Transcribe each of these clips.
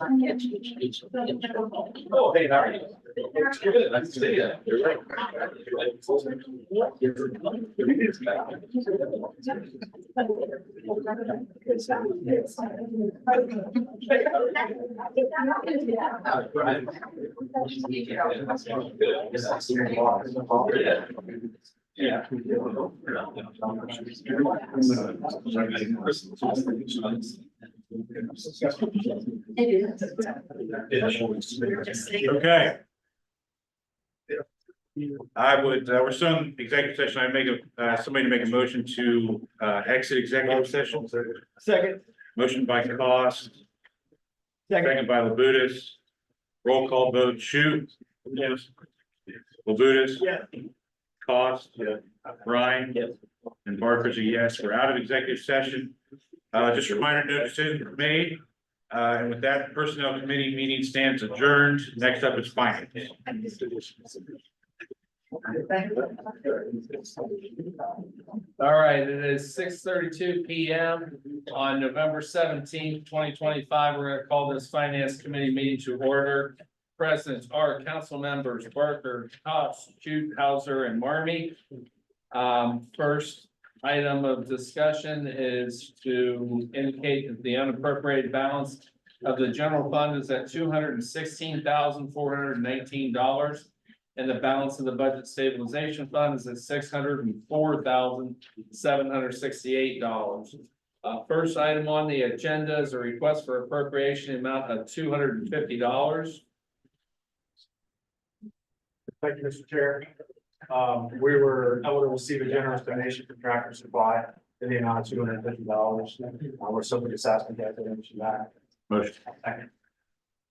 Oh, hey, how are you? Good, nice to see you. You're right. Yeah. Okay. I would, we're still in executive session. I make a, somebody to make a motion to, exit executive session. Second. Motion by Cost. Second by Labutus. Roll call vote, shoot. Yes. Labutus. Yeah. Cost. Yeah. Ryan. Yes. And Barker's a yes. We're out of executive session. Just a reminder, no decision was made. And with that, Personnel Committee meeting stands adjourned. Next up is Finance. All right, it is 6:32 p.m. on November 17th, 2025. We're going to call this Finance Committee meeting to order. Presidents are council members Barker, Cox, Hauser, and Marmee. First item of discussion is to indicate that the unappropriated balance of the general fund is at $216,419. And the balance of the budget stabilization fund is at $604,768. First item on the agenda is a request for appropriation amount of $250. Thank you, Mr. Chair. We were able to receive a generous donation from Tractor Supply in the amount of $250. We're simply just asking that donation back. Motion.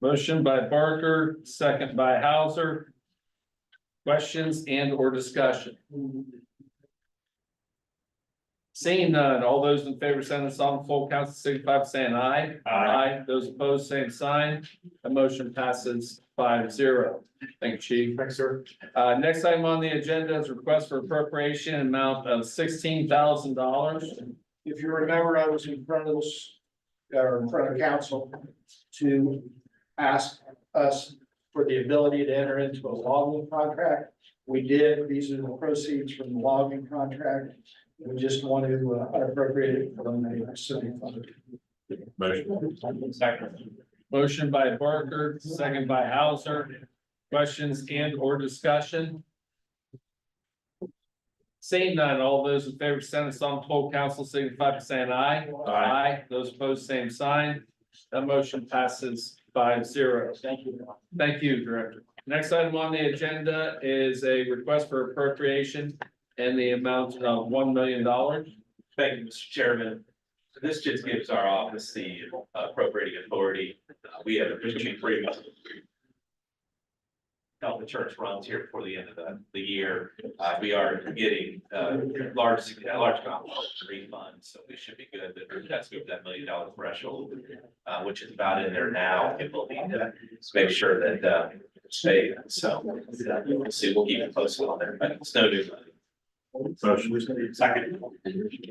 Motion by Barker, second by Hauser. Questions and or discussion? Seeing none, all those in favor, send us on full council signify by saying aye. Aye. Those opposed, same sign. The motion passes 5-0. Thank you, Chief. Thanks, sir. Next item on the agenda is request for appropriation amount of $16,000. If you remember, I was in front of this, or in front of council to ask us for the ability to enter into a logging contract. We did. These are the proceeds from the logging contract. We just want to unappropriate it from the city fund. Motion. Motion by Barker, second by Hauser. Questions and or discussion? Seeing none, all those in favor, send us on full council signify by saying aye. Aye. Those opposed, same sign. That motion passes 5-0. Thank you. Thank you, Director. Next item on the agenda is a request for appropriation and the amount of $1 million. Thank you, Mr. Chairman. This just gives our office the appropriating authority. We have a reaching agreement. Health insurance runs here before the end of the year. We are getting large amount of refunds, so we should be good. But that's over that $1 million threshold, which is about in there now. And we'll need to make sure that stay. So we'll see. We'll keep it posted on there, but it's no new money. Motion. Second.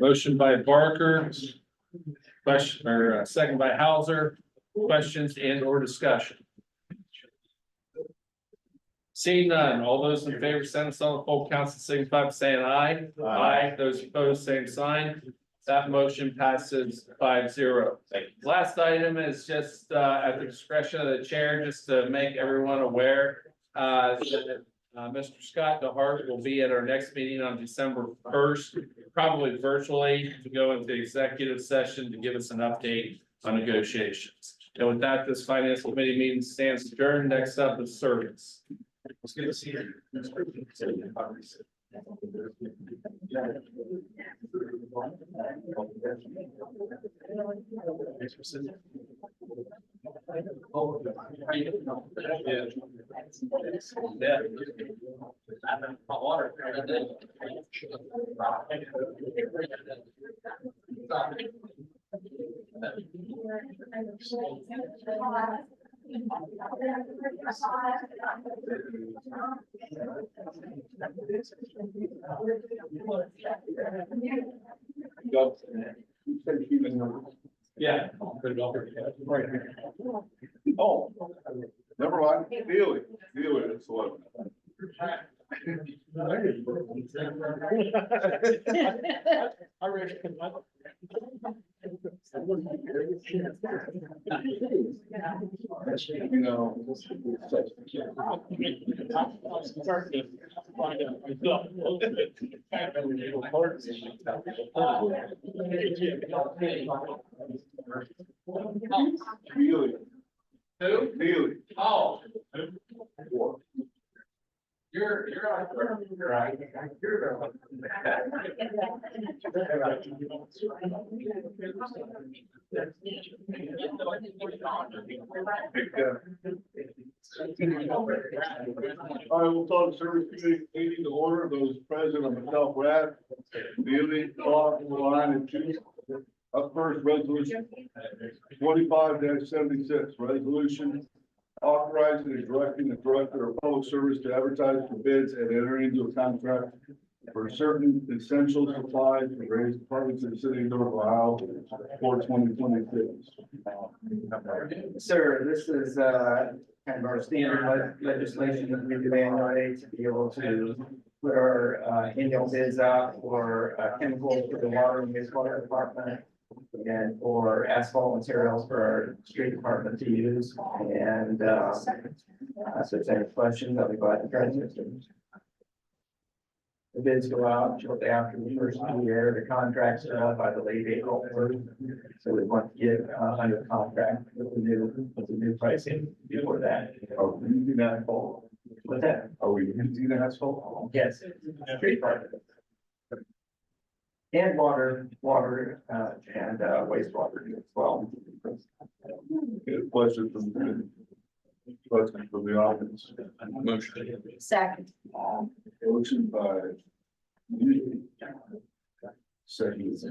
Motion by Barker. Question or second by Hauser. Questions and or discussion? Seeing none, all those in favor, send us on the full council signify by saying aye. Aye. Those opposed, same sign. That motion passes 5-0. Last item is just at the discretion of the chair, just to make everyone aware that Mr. Scott DeHart will be at our next meeting on December 1st, probably virtually, to go into executive session to give us an update on negotiations. And with that, this finance committee meeting stands adjourned. Next up is service. It's good to see you. Yeah. Oh, never mind, Neely, it's what. You know. Neely. Who? Neely. Oh. You're on. Right. All right, we'll call the service committee meeting to order. Those present on myself, Brad, Neely, Bob, Line, and Chief. Up first, resolution 25-76, resolution authorizing and directing the director of public service to advertise for bids and enter into a contract for certain essential supplies for various departments in the city of North Ohio for 2026. Sir, this is kind of our standard legislation that we do annually to be able to put our annual bids out for chemicals for the water and wastewater department and for asphalt materials for our street department to use. And so if there's any questions, I'll be glad to answer. The bids go out shortly after the first of the year. The contracts are out by the late April 1st. So we want to get under contract with the new pricing before that. Are we using asphalt? With that, Are we using asphalt? yes, street department. And water and wastewater as well. Question from the audience. Second. Motion by. Second. See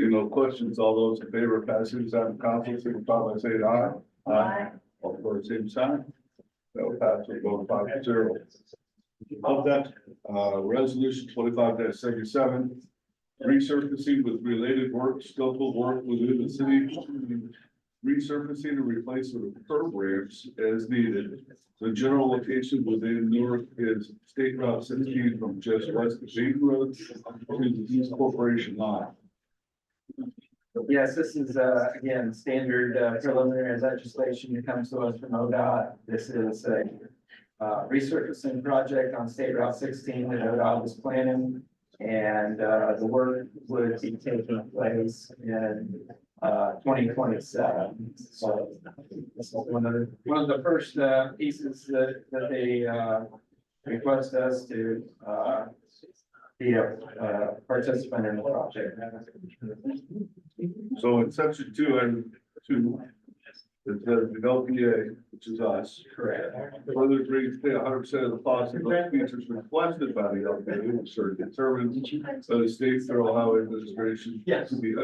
no questions, all those in favor of passing this out of council, signify by saying aye. Aye. All for the same sign. That will pass with a vote of 5-0. Of that, resolution 25-77, resurfacing with related work, scope of work within the city. Resurfacing and replacement of curb ramps as needed. The general location within Newark is State Route 16 from just west of Main Road to the East Corporation line. Yes, this is again, standard preliminary legislation that comes to us from ODOT. This is a resurfacing project on State Route 16 that ODOT was planning. And the work would be taking place in 2027. So this is one of the first pieces that they request us to be a participant in the project. So in section 2, item 2, it says the LPA, which is us. Correct. Further agrees to pay 100% of the cost of those features requested by the LPA, which are determined by the state federal highway administration. Yes. To be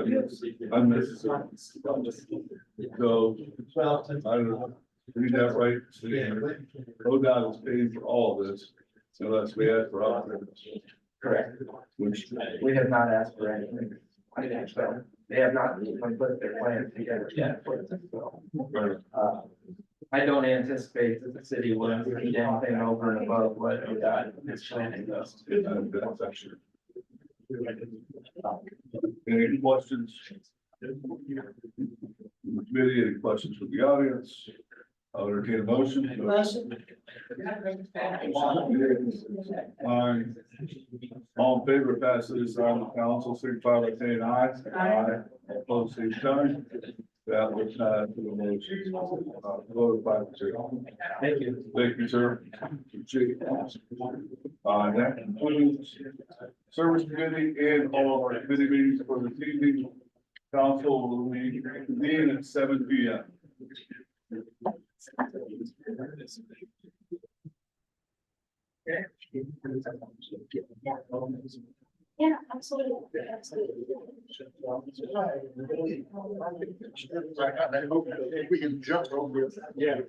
unnecessary. So, I don't know, read that right, ODOT is paying for all of this, unless we ask for operators, Correct. which. We have not asked for anything. So they have not even put their plans together yet. I don't anticipate that the city will need anything over and above what ODOT is planning those. That's actually. Any questions? Committee, any questions from the audience? I'll entertain a motion. Aye. All in favor of passing this on the council, signify by saying aye. Aye. Opposed, same sign. That was to the motion. Vote 5-0. Thank you. Thank you, sir. That concludes service committee and all of our committee meetings for this evening. Council will convene at 7 p.m. Yeah, absolutely, absolutely. We can jump over it. Yeah.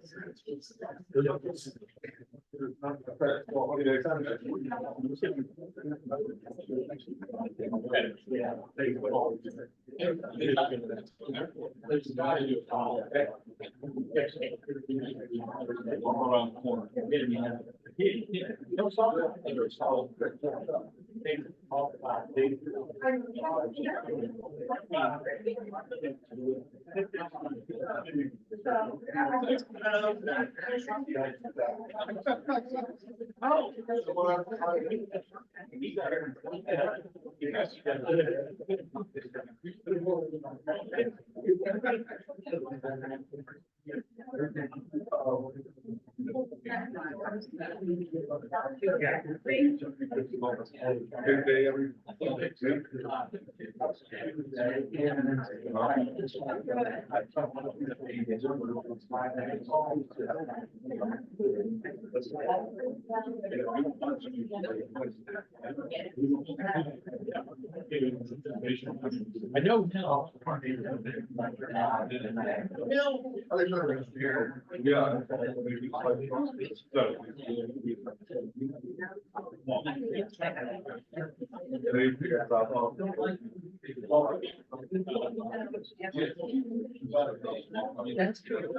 Around the corner. Good day, I know. Yeah. That's true.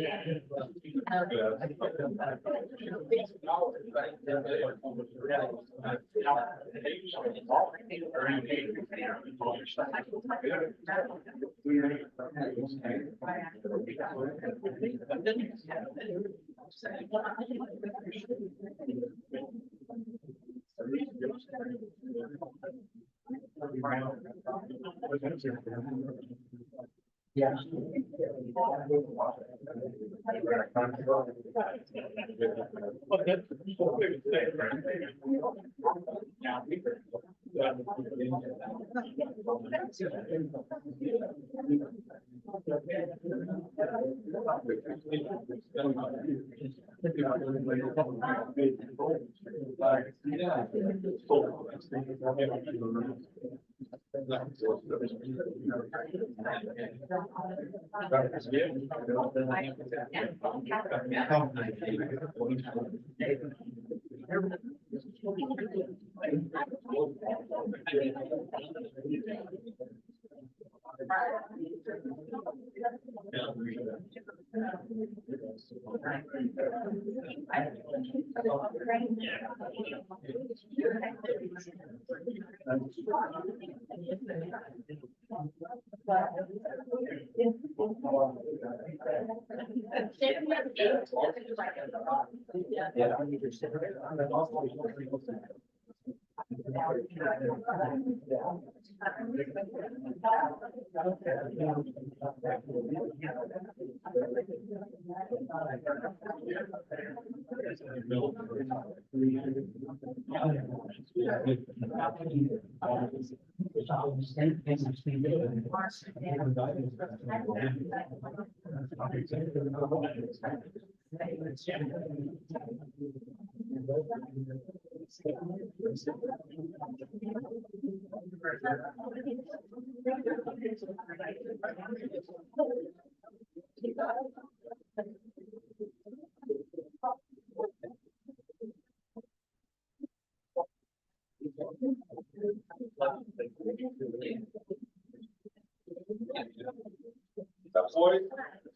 Yeah.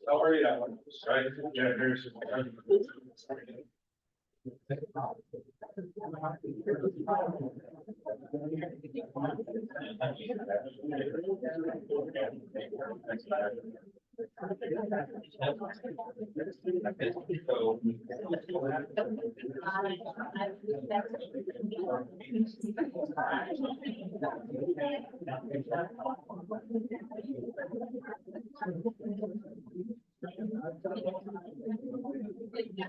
How are you? Right, yeah, here's. Yeah.